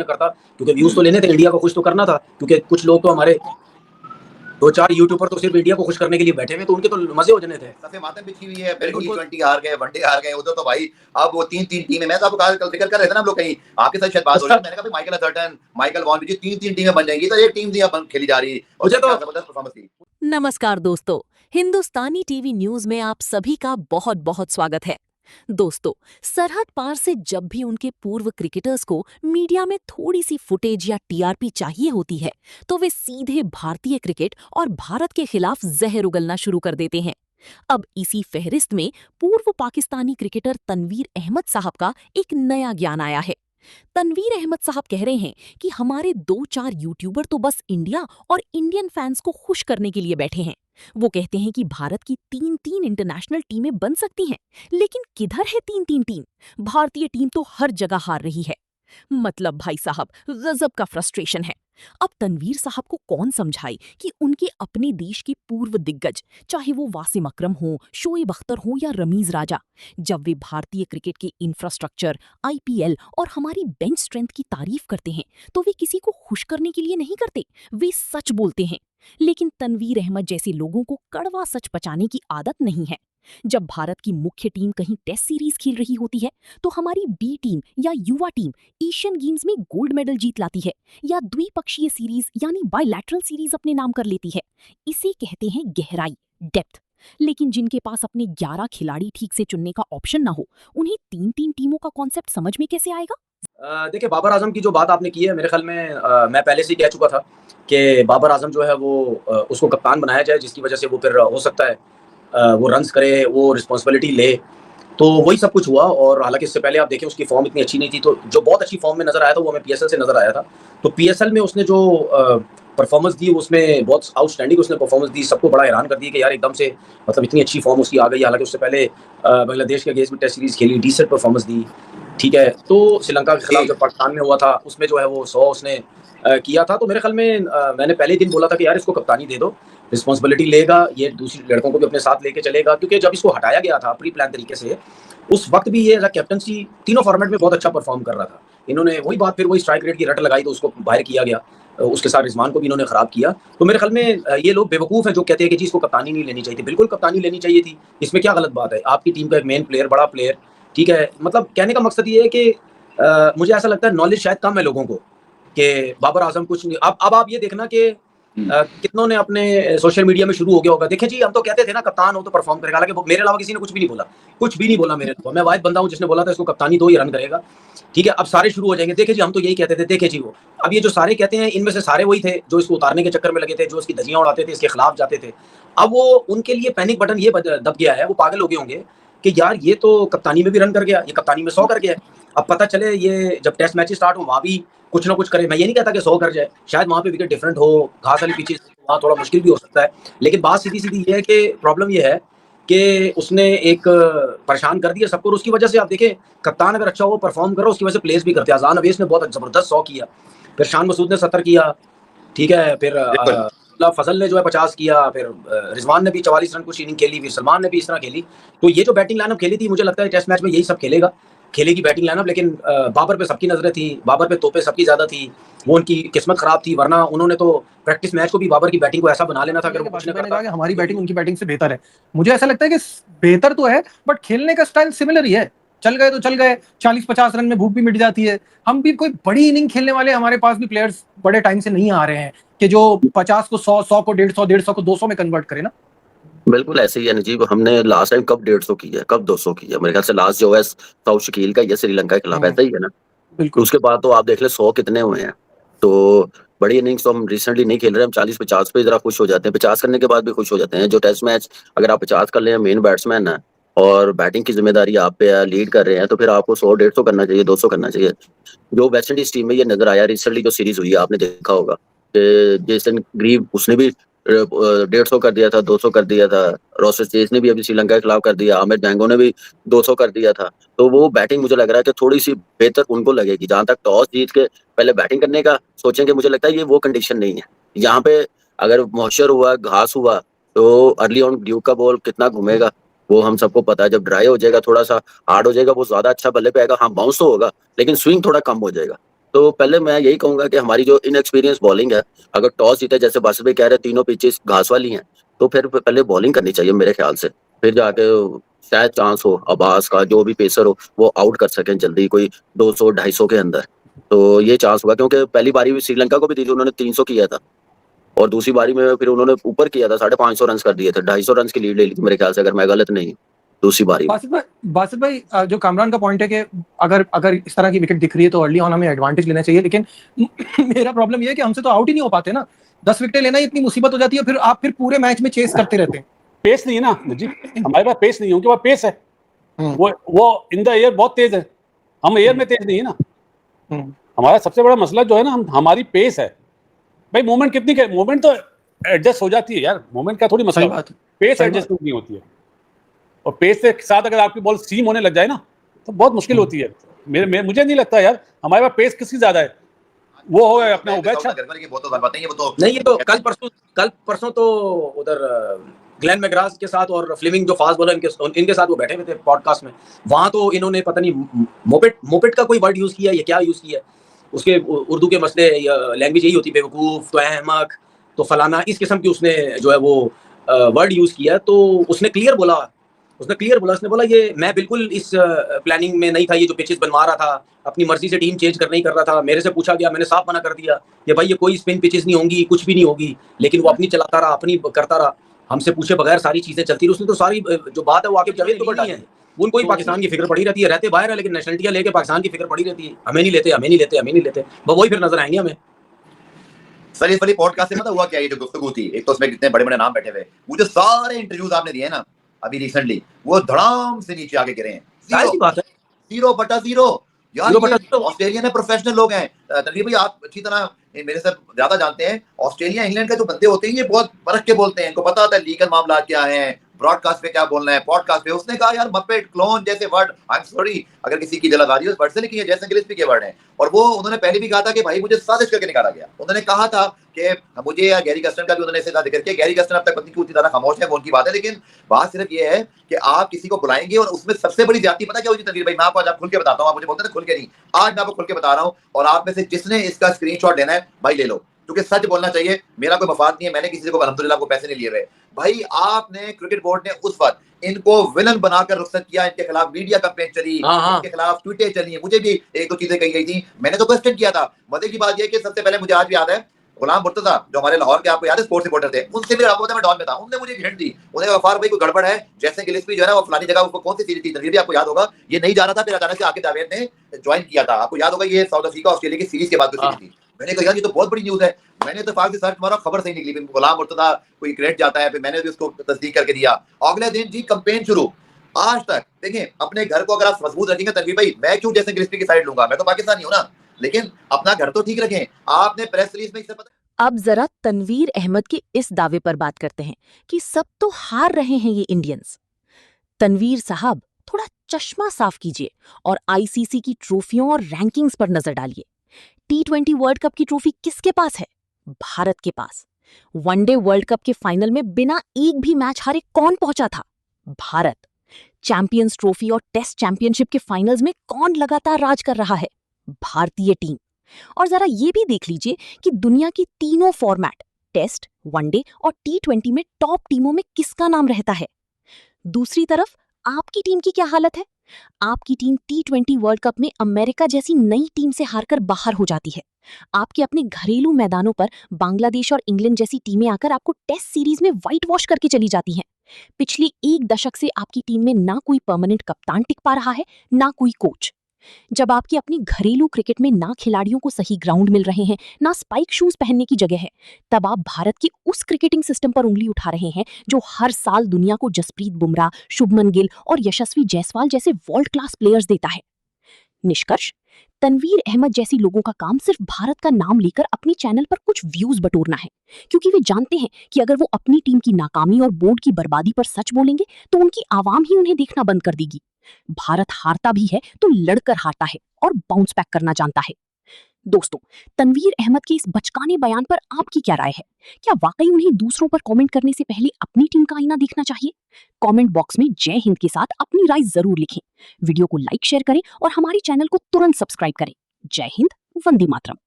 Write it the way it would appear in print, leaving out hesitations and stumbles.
करता, क्योंकि व्यूज तो लेने थे, इंडिया को खुश तो करना था, क्योंकि कुछ लोग तो हमारे दो चार यूट्यूबर तो सिर्फ इंडिया को खुश करने के लिए बैठे हुए, तो उनके तो मजे हो जाने थे। सबसे मातम बिछी हुई है, फिर T20 हार गए, वनडे हार गए, उधर तो भाई अब वो तीन टीमें, मैं तो आपको कल जिक्र कर रहे थे ना हम लोग, कहीं आपके साथ शायद बात हो रही थी, मैंने कहा माइकल अथर्टन, माइकल वॉन बिजी तीन टीमें बन जाएंगी, तो एक टीम थी अब खेली जा रही है और मुझे तो जबरदस्त परफॉर्मेंस थी। नमस्कार दोस्तों, हिंदुस्तानी टीवी न्यूज में आप सभी का बहुत बहुत स्वागत है। दोस्तों, सरहद पार से जब भी उनके पूर्व क्रिकेटर्स को मीडिया में थोड़ी सी फुटेज या टीआरपी चाहिए होती है, तो वे सीधे भारतीय क्रिकेट और भारत के खिलाफ जहर उगलना शुरू कर देते हैं। अब इसी फहरिस्त में पूर्व पाकिस्तानी क्रिकेटर तनवीर अहमद साहब का एक नया ज्ञान आया है। तनवीर अहमद साहब कह रहे हैं कि हमारे 2-4 यूट्यूबर तो बस इंडिया और इंडियन फैंस को खुश करने के लिए बैठे हैं। वो कहते हैं कि भारत की 3-3 इंटरनेशनल टीमें बन सकती हैं, लेकिन किधर है 3-3 टीम? भारतीय टीम तो हर जगह हार रही है। मतलब भाई साहब, गजब का फ्रस्ट्रेशन है। अब तनवीर साहब को कौन समझाए कि उनके अपने देश के पूर्व दिग्गज, चाहे वो वासिम अकरम हो, शोएब अख्तर हो या रमीज राजा, जब वे भारतीय क्रिकेट के इंफ्रास्ट्रक्चर, आईपीएल और हमारी बेंच स्ट्रेंथ की तारीफ करते हैं, तो वे किसी को खुश करने के लिए नहीं करते, वे सच बोलते हैं। लेकिन तनवीर अहमद जैसे लोगों को कड़वा सच पचाने की आदत नहीं है। जब भारत की मुख्य टीम कहीं टेस्ट सीरीज खेल रही होती है, तो हमारी बी टीम या युवा टीम एशियन गेम्स में गोल्ड मेडल जीत लाती है या द्विपक्षीय सीरीज यानी बायलैटरल सीरीज अपने नाम कर लेती है। इसे कहते हैं गहराई, डेप्थ। लेकिन जिनके पास अपने 11 खिलाड़ी ठीक से चुनने का ऑप्शन ना हो, उन्हें 3-3 टीमों का कॉन्सेप्ट समझ में कैसे आएगा? देखिए, बाबर आजम की जो बात आपने की है, मेरे ख्याल में मैं पहले से ही कह चुका था कि बाबर आजम जो है वो उसको कप्तान बनाया जाए, जिसकी वजह से वो फिर हो सकता है वो रन्स करे, वो रिस्पॉन्सिबिलिटी ले। तो वही सब कुछ हुआ, और हालांकि इससे पहले आप देखें उसकी फॉर्म इतनी अच्छी नहीं थी, तो जो बहुत अच्छी फॉर्म में नजर आया था वो हमें पीएसएल से नजर आया था। तो पीएसएल में उसने जो परफॉर्मेंस दी, उसमें बहुत आउटस्टैंडिंग उसने परफॉर्मेंस दी, सबको बड़ा हैरान कर दिया कि यार एकदम से मतलब इतनी अच्छी फॉर्म उसकी आ गई। हालांकि उससे पहले बांग्लादेश के अगेंस्ट में टेस्ट सीरीज खेली, डिसेंट परफॉर्मेंस दी, ठीक है। तो श्रीलंका के खिलाफ जब पाकिस्तान में हुआ था, उसमें जो है वो 100 उसने किया था। तो मेरे ख्याल में मैंने पहले दिन बोला था कि यार इसको कप्तानी दे दो, रिस्पॉन्सिबिलिटी लेगा, ये दूसरे लड़कों को भी अपने साथ लेके चलेगा, क्योंकि जब इसको हटाया गया था प्री प्लान तरीके से, उस वक्त भी ये एज अ कैप्टनसी तीनों फॉर्मेट में बहुत अच्छा परफॉर्म कर रहा था। इन्होंने वही बात, फिर वही स्ट्राइक रेट की रट लगाई, तो उसको बाहर किया गया, उसके साथ रिजवान को भी इन्होंने खराब किया। तो मेरे ख्याल में ये लोग बेवकूफ़ हैं जो कहते हैं कि जी इसको कप्तानी नहीं लेनी चाहिए थी। बिल्कुल कप्तानी लेनी चाहिए थी, इसमें क्या गलत बात है? आपकी टीम का एक मेन प्लेयर, बड़ा प्लेयर, ठीक है। मतलब कहने का मकसद ये है कि मुझे ऐसा लगता है नॉलेज शायद कम है लोगों को कि बाबर आजम कुछ नहीं। अब आप ये देखना कि कितनों ने अपने सोशल मीडिया में शुरू हो गया होगा, देखिए जी हम तो कहते थे ना कप्तान हो तो परफॉर्म करेगा, हालांकि मेरे अलावा किसी ने कुछ भी नहीं बोला, कुछ भी नहीं बोला मेरे अलावा। मैं वाहिद बंदा हूं जिसने बोला था इसको कप्तानी दो, ये रन करेगा, ठीक है। अब सारे शुरू हो जाएंगे, देखिए जी हम तो यही कहते थे, देखिए जी वो। अब ये जो सारे कहते हैं, इनमें से सारे वही थे जो इसको उतारने के चक्कर में लगे थे, जो इसकी धज्जियां उड़ाते थे, इसके खिलाफ जाते थे। अब वो उनके लिए पैनिक बटन ये दब गया है, वो पागल हो गए होंगे कि यार ये तो कप्तानी में भी रन कर गया, ये कप्तानी में 100 कर गया। अब पता चले ये जब टेस्ट मैच स्टार्ट हो वहां भी कुछ ना कुछ करे। मैं ये नहीं कहता कि 100 कर जाए, शायद वहां पे विकेट डिफरेंट हो, घास वाली पिचेस वहां थोड़ा मुश्किल भी हो सकता है, लेकिन बात सीधी सीधी ये है कि प्रॉब्लम ये है कि उसने एक परेशान कर दिया सबको, और उसकी वजह से आप देखें कप्तान अगर अच्छा हो, परफॉर्म करो, उसकी वजह से प्लेस भी करते हैं। अजान अवेश ने बहुत जबरदस्त 100 किया, फिर शान मसूद ने 70 किया, ठीक है, फिर फजल ने जो है 50 किया, फिर रिजवान ने भी 44 रन कुछ इनिंग खेली, फिर सलमान ने भी इस तरह खेली। तो ये जो बैटिंग लाइनअप खेली थी, मुझे लगता है टेस्ट मैच में यही सब खेलेगी बैटिंग लाइनअप। लेकिन बाबर पे सबकी नजरें थी, बाबर पे तोपें सबकी ज्यादा थी, वो उनकी किस्मत खराब थी, वरना उन्होंने तो प्रैक्टिस मैच को भी बाबर की बैटिंग को ऐसा बना लेना था कि कुछ नहीं करता। हमारी बैटिंग उनकी बैटिंग से बेहतर है। मुझे ऐसा लगता है कि बेहतर तो है, बट खेलने का स्टाइल सिमिलर ही है। चल गए तो चल गए, 40-50 रन में भूख भी मिट जाती है। हम भी कोई बड़ी इनिंग खेलने वाले, हमारे पास भी प्लेयर्स बड़े टाइम से नहीं आ रहे हैं कि जो 50 को 100, 100 को 150, 150 को 200 में कन्वर्ट करे ना। बिल्कुल ऐसे ही है नजीब। हमने लास्ट टाइम कब 150 की है, कब 200 की है? मेरे ख्याल से लास्ट जो है साउथ शकील का, ये श्रीलंका के खिलाफ ऐसा ही है ना। बिल्कुल। उसके बाद तो आप देख ले 100 कितने हुए हैं। तो बड़ी इनिंग्स तो हम रिसेंटली नहीं खेल रहे, हम 40-50 पे जरा खुश हो जाते हैं, 50 करने के बाद भी खुश हो जाते हैं। जो टेस्ट मैच अगर आप 50 कर ले, मेन बैट्समैन है और बैटिंग की जिम्मेदारी आप पे है, लीड कर रहे हैं, तो फिर आपको 100-150 करना चाहिए, 200 करना चाहिए। जो वेस्ट इंडीज टीम में ये नजर आया रिसेंटली, जो सीरीज हुई है आपने देखा होगा कि जेसन ग्रीव उसने भी 150 कर दिया था, 200 कर दिया था। रोस्टेस चेस ने भी अभी श्रीलंका के खिलाफ कर दिया, आमिर जैंगो ने भी 200 कर दिया था। तो वो बैटिंग मुझे लग रहा है कि थोड़ी सी बेहतर उनको लगेगी। जहां तक टॉस जीत के पहले बैटिंग करने का सोचेंगे, मुझे लगता है ये वो कंडीशन नहीं है यहाँ पे। अगर मॉइस्चर हुआ, घास हुआ, तो अर्ली ऑन ड्यूक का बॉल कितना घूमेगा वो हम सबको पता है। जब ड्राई हो जाएगा, थोड़ा सा हार्ड हो जाएगा, वो ज्यादा अच्छा बल्ले पे आएगा। हाँ बाउंस तो होगा, लेकिन स्विंग थोड़ा कम हो जाएगा। तो पहले मैं यही कहूंगा कि हमारी जो इनएक्सपीरियंस बॉलिंग है, अगर टॉस जीते, जैसे बासित भाई कह रहे हैं तीनों पिचेस घास वाली हैं, तो फिर पहले बॉलिंग करनी चाहिए मेरे ख्याल से, फिर जाके शायद चांस हो अब्बास का, जो भी पेसर हो वो आउट कर सकें जल्दी, कोई 200-250 के अंदर, तो ये चांस होगा। क्योंकि पहली बारी भी श्रीलंका को भी दी थी, उन्होंने 300 किया था, और दूसरी बारी में फिर उन्होंने ऊपर किया था, 550 रन कर दिए थे, 250 रन की लीड ले ली थी मेरे ख्याल से, अगर मैं गलत नहीं हूं, दूसरी बारी में। बासित भाई जो कामरान का पॉइंट है कि अगर इस तरह की विकेट दिख रही है तो अर्ली ऑन हमें एडवांटेज लेना चाहिए, लेकिन मेरा प्रॉब्लम ये है कि हमसे तो आउट ही नहीं हो पाते ना, 10 विकेटें लेना ही इतनी मुसीबत हो जाती है, फिर आप पूरे मैच में चेस करते रहते हैं। पेस नहीं है ना जी, हमारे पास पेस नहीं है, उनके पास पेस है, वो इन द एयर बहुत तेज है, हम एयर में तेज नहीं है ना। हमारा सबसे बड़ा मसला जो है ना, हमारी पेस है भाई। मूवमेंट तो एडजस्ट हो जाती है यार, मूवमेंट का थोड़ी मसला है, पेस एडजस्टमेंट नहीं होती है, और पेस के साथ अगर आपकी बॉल सीम होने लग जाए ना तो बहुत मुश्किल होती है। मुझे नहीं लगता यार हमारे पास पेस किसकी ज्यादा है, वो हो अपना उबैद शाह। नहीं, ये तो कल परसों तो उधर ग्लेन मैकग्राथ के साथ और फ्लेमिंग जो फास्ट बॉलर इनके साथ वो बैठे हुए थे पॉडकास्ट में, वहां तो इन्होंने पता नहीं मोपेट का कोई वर्ड यूज किया या क्या यूज किया, उसके उर्दू के मसले लैंग्वेज यही होती है, बेवकूफ तो अहमक तो फलाना, इस किस्म की उसने जो है वो वर्ड यूज किया। तो उसने क्लियर बोला, उसने बोला ये मैं बिल्कुल इस प्लानिंग में नहीं था, ये जो पिचेस बनवा रहा था अपनी मर्जी से टीम चेंज करना ही कर रहा था, मेरे से पूछा गया, मैंने साफ मना कर दिया कि भाई ये कोई स्पिन पिचेस नहीं होंगी, कुछ भी नहीं होगी, लेकिन वो अपनी चलाता रहा, अपनी करता रहा, हमसे पूछे बगैर सारी चीजें चलती रही। उसने तो सारी जो बात है वो आके जमीन पर डाली है, उनको ही पाकिस्तान की फिक्र पड़ी रहती है, रहते बाहर है लेकिन नेशनलिटियां लेके पाकिस्तान की फिक्र पड़ी रहती है, हमें नहीं लेते, वही फिर नजर आएंगे हमें। सर इस वाली पॉडकास्ट से मतलब हुआ क्या, ये जो गुफ्तगू थी, एक तो उसमें कितने बड़े बड़े नाम बैठे हुए, वो जो सारे इंटरव्यूज आपने दिए ना अभी रिसेंटली, वो धड़ाम से नीचे आके गिरे हैं, सारी बात है 0/0 यार। ऑस्ट्रेलिया में प्रोफेशनल लोग हैं, तनवीर भाई आप अच्छी तरह मेरे से ज्यादा जानते हैं, ऑस्ट्रेलिया इंग्लैंड के जो बंदे होते हैं ये बहुत परख के बोलते हैं, इनको पता होता है लीगल मामला क्या है, ब्रॉडकास्ट पे क्या बोलना है, पॉडकास्ट पे। उसने कहा यार मपेट क्लोन जैसे वर्ड, आई एम सॉरी अगर किसी की जल्दबाजी हो, वर्ड से लिखी है, जैसे गिलिस्पी के वर्ड हैं, और वो उन्होंने पहले भी कहा था कि भाई मुझे साजिश करके निकाला गया। उन्होंने कहा था कि मुझे या गैरी कर्स्टन का भी उन्होंने इससे जिक्र किया, गैरी कर्स्टन अब तक पत्नी की उतनी ज्यादा खामोश है, वो उनकी बात है, लेकिन बात सिर्फ ये है कि आप किसी को बुलाएंगे और उसमें सबसे बड़ी ज्यादती पता क्या होगी तनवीर भाई, मैं आपको आज खुल के बताता हूँ, आप मुझे बोलते हैं खुल के नहीं, आज मैं आपको खुल के बता रहा हूँ, और आप में से जिसने इसका स्क्रीनशॉट लेना है भाई ले लो, क्योंकि सच बोलना चाहिए, मेरा कोई मफाद नहीं है, मैंने किसी को अल्हम्दुलिल्लाह को पैसे नहीं लिए हुए भाई। आपने क्रिकेट बोर्ड ने उस वक्त इनको विलन बनाकर रुखसत किया, इनके खिलाफ मीडिया कैंपेन चली, इनके खिलाफ ट्वीटें चली हैं, मुझे भी एक दो चीजें कही गई थी, मैंने तो क्वेश्चन किया था। मजे की बात यह कि सबसे पहले मुझे आज भी याद है गुलाम मुर्तजा जो हमारे लाहौर के, आपको याद है स्पोर्ट्स रिपोर्टर थे, उनसे भी आपको पता मैं डॉन में था, उन्होंने मुझे हिंट दी, उन्हें गफार भाई कोई गड़बड़ है, जैसे गिलिस्पी जो है ना वो फलानी जगह, उसको कौन सी सीरीज थी तनवीर भी आपको याद होगा, ये नहीं जा रहा था, फिर अचानक से आके जावेद ने ज्वाइन किया था, आपको याद होगा ये साउथ अफ्रीका ऑस्ट्रेलिया की सीरीज के बाद सीरीज थी। मैंने कहा यार ये तो बहुत बड़ी न्यूज है, मैंने तो फाइव से सर्च मारा, खबर सही निकली, गुलाम मुर्तजा कोई क्रेडिट जाता है, फिर मैंने भी उसको तस्दीक करके दिया। अगले दिन जी कैंपेन शुरू, आज तक देखिए अपने घर को अगर आप मजबूत रखेंगे तनवीर भाई, मैं क्यों जैसे गिलिस्पी की साइड लूंगा, मैं तो पाकिस्तानी हूं ना, लेकिन अपना घर तो ठीक रखें। आपने प्रेस रिलीज में इससे पता, अब जरा तनवीर अहमद के इस दावे पर बात करते हैं कि सब तो हार रहे हैं ये इंडियंस। तनवीर साहब थोड़ा चश्मा साफ कीजिए और आईसीसी की ट्रॉफियों और रैंकिंग्स पर नजर डालिए। T20 वर्ल्ड कप की ट्रॉफी किसके पास है? भारत के पास। वनडे वर्ल्ड कप के फाइनल में बिना एक भी मैच हारे कौन पहुंचा था? भारत। चैंपियंस ट्रॉफी और टेस्ट चैंपियनशिप के फाइनल्स में कौन लगातार राज कर रहा है? भारतीय टीम। और जरा ये भी देख लीजिए कि दुनिया की तीनों फॉर्मेट टेस्ट, वनडे और T20 में टॉप टीमों में किसका नाम रहता है? दूसरी तरफ आपकी टीम की क्या हालत है? आपकी टीम T20 वर्ल्ड कप में अमेरिका जैसी नई टीम से हारकर बाहर हो जाती है। आपके अपने घरेलू मैदानों पर बांग्लादेश और इंग्लैंड जैसी टीमें आकर आपको टेस्ट सीरीज में व्हाइट वॉश करके चली जाती हैं। पिछले एक दशक से आपकी टीम में ना कोई परमानेंट कप्तान टिक पा रहा है, ना कोई कोच। जब आपकी अपनी घरेलू क्रिकेट में ना खिलाड़ियों को सही ग्राउंड मिल रहे हैं, ना स्पाइक शूज पहनने की जगह है, तब आप भारत के उस क्रिकेटिंग सिस्टम पर उंगली उठा रहे हैं जो हर साल दुनिया को जसप्रीत बुमराह, शुभमन गिल और यशस्वी जायसवाल जैसे वर्ल्ड क्लास प्लेयर्स देता है। निष्कर्ष, तनवीर अहमद जैसी लोगों का काम सिर्फ भारत का नाम लेकर अपने चैनल पर कुछ व्यूज बटोरना है, क्योंकि वे जानते हैं कि अगर वो अपनी टीम की नाकामी और बोर्ड की बर्बादी पर सच बोलेंगे तो उनकी आवाम ही उन्हें देखना बंद कर देगी। भारत हारता भी है तो लड़कर हारता है और बाउंस बैक करना जानता है। दोस्तों, तनवीर अहमद के इस बचकाने बयान पर आपकी क्या राय है? क्या वाकई उन्हें दूसरों पर कमेंट करने से पहले अपनी टीम का आईना देखना चाहिए? कमेंट बॉक्स में जय हिंद के साथ अपनी राय जरूर लिखें। वीडियो को लाइक शेयर करें और हमारे चैनल को तुरंत सब्सक्राइब करें। जय हिंद, वंदे मातरम।